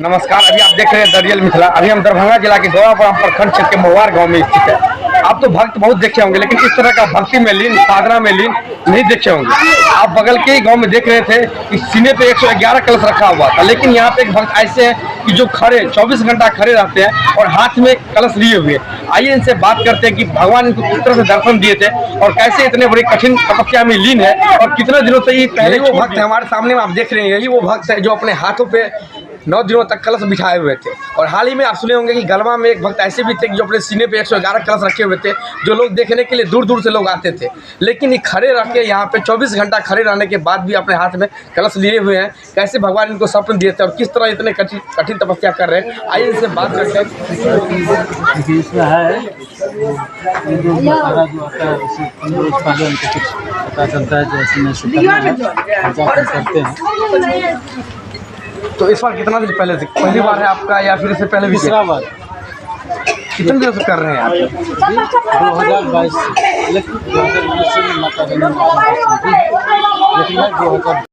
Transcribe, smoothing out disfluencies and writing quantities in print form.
नमस्कार। अभी आप देख रहे हैं दरियल मिथिला। अभी हम दरभंगा जिला के गौरापुरम प्रखंड क्षेत्र के महुआर गांव में स्थित है। आप तो भक्त बहुत देखे होंगे, लेकिन इस तरह का भक्ति में लीन, साधना में लीन नहीं देखे होंगे। आप बगल के ही गांव में देख रहे थे कि सीने पे 111 कलश रखा हुआ था, लेकिन यहाँ पे एक भक्त ऐसे हैं कि जो खड़े 24 घंटा खड़े रहते हैं और हाथ में कलश लिए हुए। आइए इनसे बात करते हैं कि भगवान इनको किस तरह से दर्शन दिए थे और कैसे इतने बड़ी कठिन तपस्या में लीन है और कितने दिनों से ये पहले वो भक्त है। हमारे सामने में आप देख रहे हैं, यही वो भक्त है जो अपने हाथों पे 9 दिनों तक कलश बिठाए हुए थे। और हाल ही में आप सुने होंगे कि गलवा में एक भक्त ऐसे भी थे कि जो अपने सीने पे 111 कलश रखे हुए थे, जो लोग देखने के लिए दूर दूर से लोग आते थे। लेकिन ये खड़े रह के यहाँ पे 24 घंटा खड़े रहने के बाद भी अपने हाथ में कलश लिए हुए हैं। कैसे भगवान इनको स्वप्न दिए थे और किस तरह इतने कठिन तपस्या कर रहे हैं, आइए इनसे बात करते हैं। इसमें है जो मसाला जो आता है उसे 15 रोज पहले उनको कुछ पता चलता है जैसे में से करना है, पूजा करते हैं। तो इस बार कितना दिन पहले से पहली बार है आपका या फिर इससे पहले भी? तीसरा बार। कितने दिनों से कर रहे हैं आप? 2022 से, लेकिन 2019 से माता रानी लेकिन 2022